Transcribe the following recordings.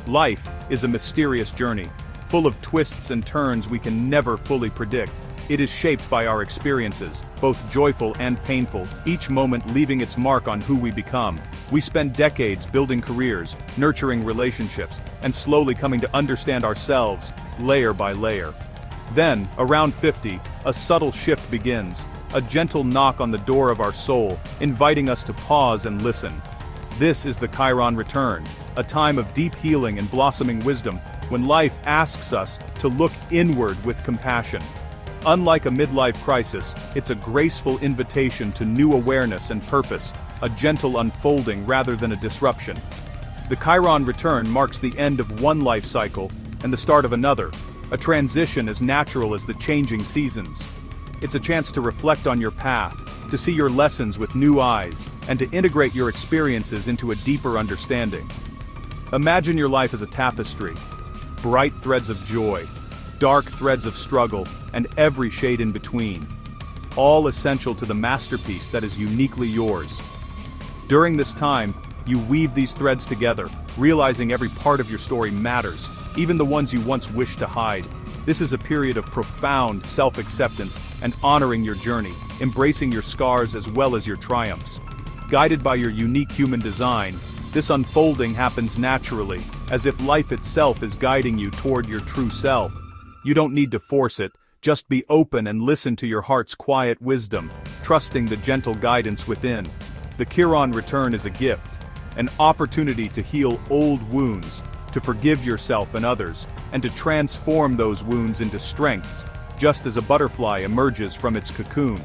Life is a mysterious journey, full of twists and turns we can never fully predict. It is shaped by our experiences, both joyful and painful, each moment leaving its mark on who we become. We spend decades building careers, nurturing relationships, and slowly coming to understand ourselves, layer by layer. Then, around 50, a subtle shift begins, a gentle knock on the door of our soul, inviting us to pause and listen. This is the Chiron return, a time of deep healing and blossoming wisdom, when life asks us to look inward with compassion. Unlike a midlife crisis, it's a graceful invitation to new awareness and purpose, a gentle unfolding rather than a disruption. The Chiron return marks the end of one life cycle and the start of another, a transition as natural as the changing seasons. It's a chance to reflect on your path, to see your lessons with new eyes, and to integrate your experiences into a deeper understanding. Imagine your life as a tapestry, bright threads of joy, dark threads of struggle, and every shade in between, all essential to the masterpiece that is uniquely yours. During this time, you weave these threads together, realizing every part of your story matters, even the ones you once wished to hide. This is a period of profound self-acceptance and honoring your journey, embracing your scars as well as your triumphs. Guided by your unique human design, this unfolding happens naturally, as if life itself is guiding you toward your true self. You don't need to force it, just be open and listen to your heart's quiet wisdom, trusting the gentle guidance within. The Kiron return is a gift, an opportunity to heal old wounds, to forgive yourself and others, and to transform those wounds into strengths, just as a butterfly emerges from its cocoon.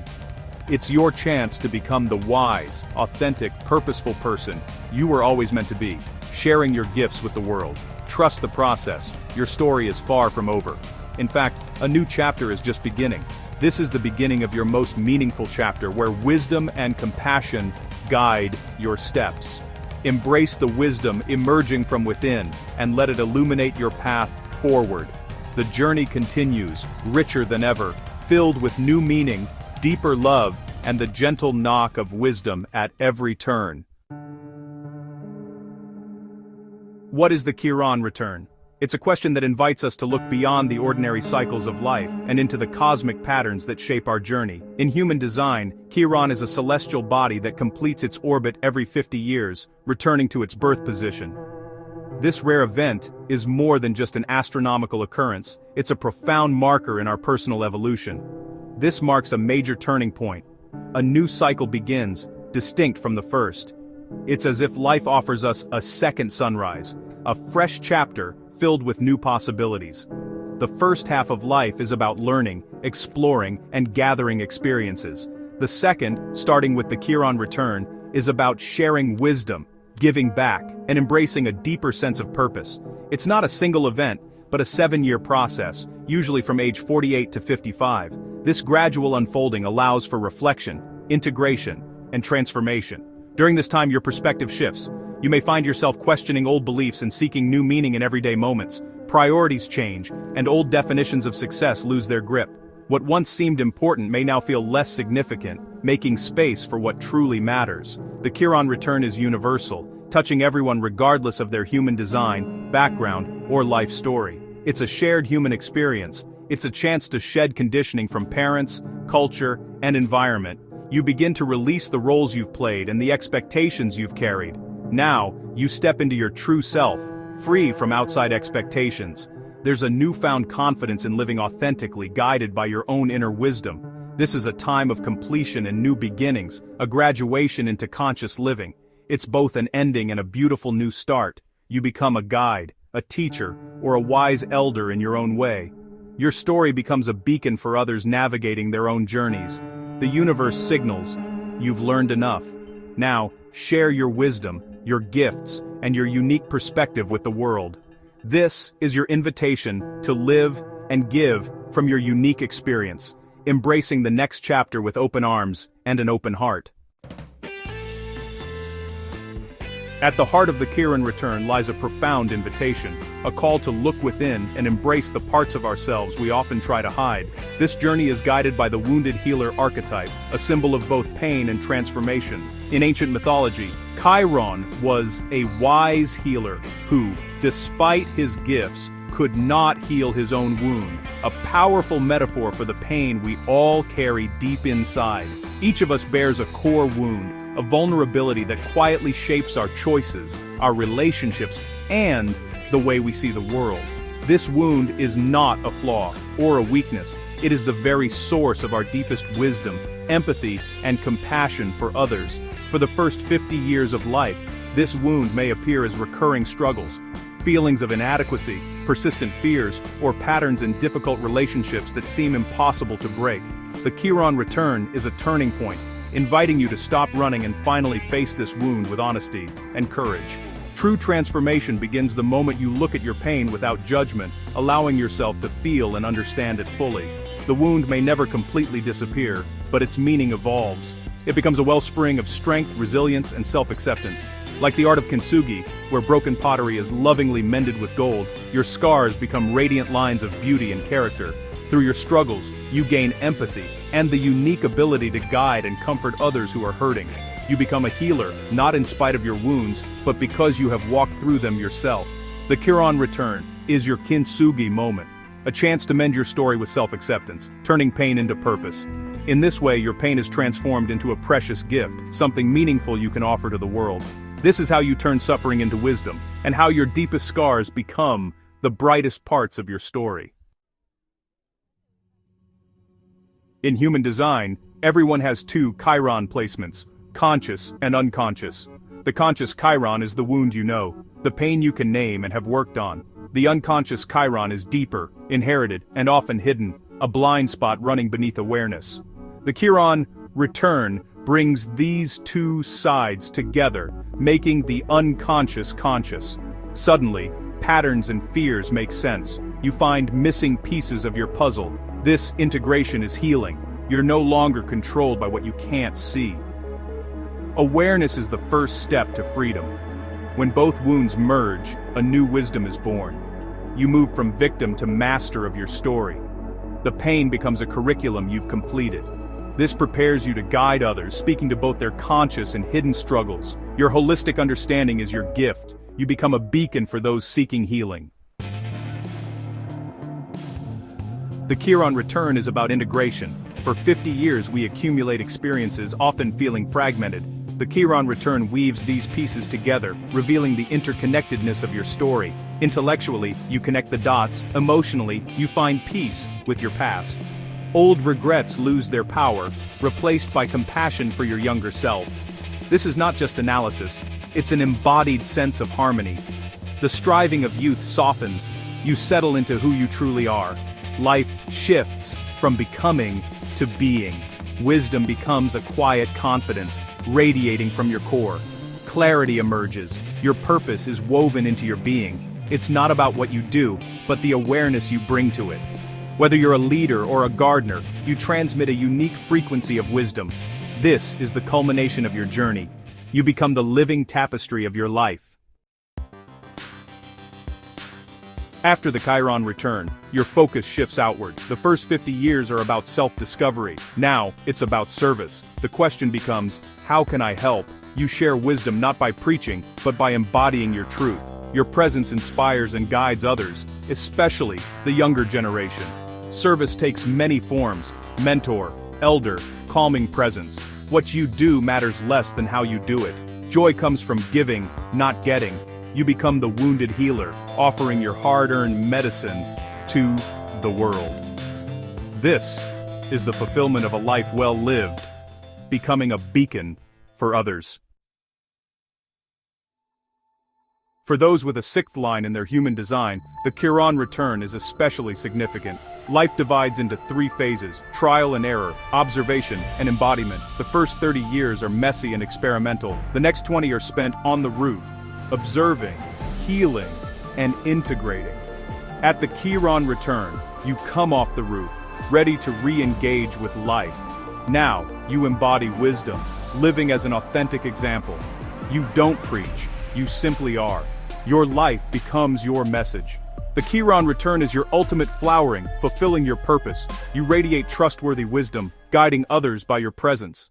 It's your chance to become the wise, authentic, purposeful person you were always meant to be, sharing your gifts with the world. Trust the process, your story is far from over. In fact, a new chapter is just beginning. This is the beginning of your most meaningful chapter where wisdom and compassion guide your steps. Embrace the wisdom emerging from within and let it illuminate your path forward. The journey continues, richer than ever, filled with new meaning, deeper love, and the gentle knock of wisdom at every turn. What is the Kiron return? It's a question that invites us to look beyond the ordinary cycles of life and into the cosmic patterns that shape our journey. In human design, Kiron is a celestial body that completes its orbit every 50 years, returning to its birth position. This rare event is more than just an astronomical occurrence, it's a profound marker in our personal evolution. This marks a major turning point. A new cycle begins, distinct from the first. It's as if life offers us a second sunrise, a fresh chapter filled with new possibilities. The first half of life is about learning, exploring, and gathering experiences. The second, starting with the Kiron return, is about sharing wisdom, giving back, and embracing a deeper sense of purpose. It's not a single event, but a 7-year process, usually from age 48 to 55. This gradual unfolding allows for reflection, integration, and transformation. During this time, your perspective shifts. You may find yourself questioning old beliefs and seeking new meaning in everyday moments. Priorities change, and old definitions of success lose their grip. What once seemed important may now feel less significant, making space for what truly matters. The Kiron return is universal, touching everyone regardless of their human design, background, or life story. It's a shared human experience. It's a chance to shed conditioning from parents, culture, and environment. You begin to release the roles you've played and the expectations you've carried. Now, you step into your true self, free from outside expectations. There's a newfound confidence in living authentically, guided by your own inner wisdom. This is a time of completion and new beginnings, a graduation into conscious living. It's both an ending and a beautiful new start. You become a guide, a teacher, or a wise elder in your own way. Your story becomes a beacon for others navigating their own journeys. The universe signals, you've learned enough. Now, share your wisdom, your gifts, and your unique perspective with the world. This is your invitation to live and give from your unique experience, embracing the next chapter with open arms and an open heart. At the heart of the Kiron return lies a profound invitation, a call to look within and embrace the parts of ourselves we often try to hide. This journey is guided by the wounded healer archetype, a symbol of both pain and transformation. In ancient mythology, Chiron was a wise healer who, despite his gifts, could not heal his own wound, a powerful metaphor for the pain we all carry deep inside. Each of us bears a core wound, a vulnerability that quietly shapes our choices, our relationships, and the way we see the world. This wound is not a flaw or a weakness. It is the very source of our deepest wisdom, empathy, and compassion for others. For the first 50 years of life, this wound may appear as recurring struggles, feelings of inadequacy, persistent fears, or patterns in difficult relationships that seem impossible to break. The Kiron return is a turning point, inviting you to stop running and finally face this wound with honesty and courage. True transformation begins the moment you look at your pain without judgment, allowing yourself to feel and understand it fully. The wound may never completely disappear, but its meaning evolves. It becomes a wellspring of strength, resilience, and self-acceptance. Like the art of kintsugi, where broken pottery is lovingly mended with gold, your scars become radiant lines of beauty and character. Through your struggles, you gain empathy and the unique ability to guide and comfort others who are hurting. You become a healer, not in spite of your wounds, but because you have walked through them yourself. The Kiron return is your kintsugi moment, a chance to mend your story with self-acceptance, turning pain into purpose. In this way, your pain is transformed into a precious gift, something meaningful you can offer to the world. This is how you turn suffering into wisdom, and how your deepest scars become the brightest parts of your story. In human design, everyone has two Chiron placements, conscious and unconscious. The conscious Chiron is the wound you know, the pain you can name and have worked on. The unconscious Chiron is deeper, inherited, and often hidden, a blind spot running beneath awareness. The Kiron return brings these two sides together, making the unconscious conscious. Suddenly, patterns and fears make sense. You find missing pieces of your puzzle. This integration is healing. You're no longer controlled by what you can't see. Awareness is the first step to freedom. When both wounds merge, a new wisdom is born. You move from victim to master of your story. The pain becomes a curriculum you've completed. This prepares you to guide others, speaking to both their conscious and hidden struggles. Your holistic understanding is your gift. You become a beacon for those seeking healing. The Kiron return is about integration. For 50 years we accumulate experiences, often feeling fragmented. The Kiron return weaves these pieces together, revealing the interconnectedness of your story. Intellectually, you connect the dots. Emotionally, you find peace with your past. Old regrets lose their power, replaced by compassion for your younger self. This is not just analysis, it's an embodied sense of harmony. The striving of youth softens, you settle into who you truly are. Life shifts from becoming to being. Wisdom becomes a quiet confidence, radiating from your core. Clarity emerges, your purpose is woven into your being. It's not about what you do, but the awareness you bring to it. Whether you're a leader or a gardener, you transmit a unique frequency of wisdom. This is the culmination of your journey. You become the living tapestry of your life. After the Chiron return, your focus shifts outward. The first 50 years are about self-discovery. Now, it's about service. The question becomes, how can I help? You share wisdom not by preaching, but by embodying your truth. Your presence inspires and guides others, especially the younger generation. Service takes many forms: mentor, elder, calming presence. What you do matters less than how you do it. Joy comes from giving, not getting. You become the wounded healer, offering your hard-earned medicine to the world. This is the fulfillment of a life well lived, becoming a beacon for others. For those with a sixth line in their human design, the Kiron return is especially significant. Life divides into three phases: trial and error, observation, and embodiment. The first 30 years are messy and experimental. The next 20 are spent on the roof, observing, healing, and integrating. At the Kiron return, you come off the roof, ready to re-engage with life. Now, you embody wisdom, living as an authentic example. You don't preach, you simply are. Your life becomes your message. The Kiron return is your ultimate flowering, fulfilling your purpose. You radiate trustworthy wisdom, guiding others by your presence.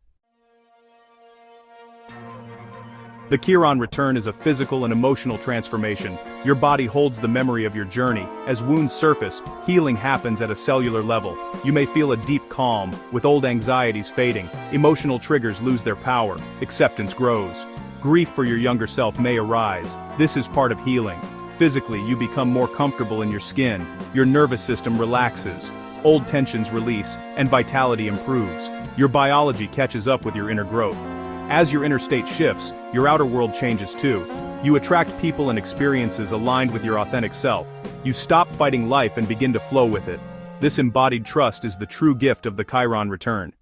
The Kiron return is a physical and emotional transformation. Your body holds the memory of your journey. As wounds surface, healing happens at a cellular level. You may feel a deep calm, with old anxieties fading. Emotional triggers lose their power. Acceptance grows. Grief for your younger self may arise. This is part of healing. Physically, you become more comfortable in your skin. Your nervous system relaxes. Old tensions release, and vitality improves. Your biology catches up with your inner growth. As your inner state shifts, your outer world changes too. You attract people and experiences aligned with your authentic self. You stop fighting life and begin to flow with it. This embodied trust is the true gift of the Chiron return.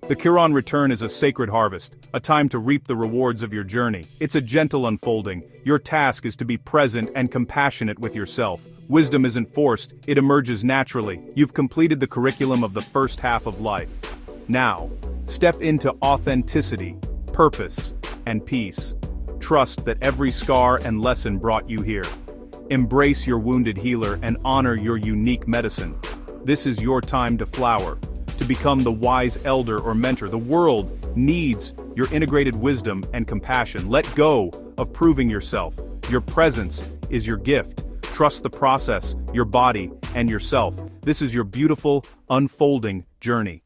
The Chiron return is a sacred harvest, a time to reap the rewards of your journey. It's a gentle unfolding. Your task is to be present and compassionate with yourself. Wisdom isn't forced, it emerges naturally. You've completed the curriculum of the first half of life. Now, step into authenticity, purpose, and peace. Trust that every scar and lesson brought you here. Embrace your wounded healer and honor your unique medicine. This is your time to flower, to become the wise elder or mentor. The world needs your integrated wisdom and compassion. Let go of proving yourself. Your presence is your gift. Trust the process, your body, and yourself. This is your beautiful, unfolding journey.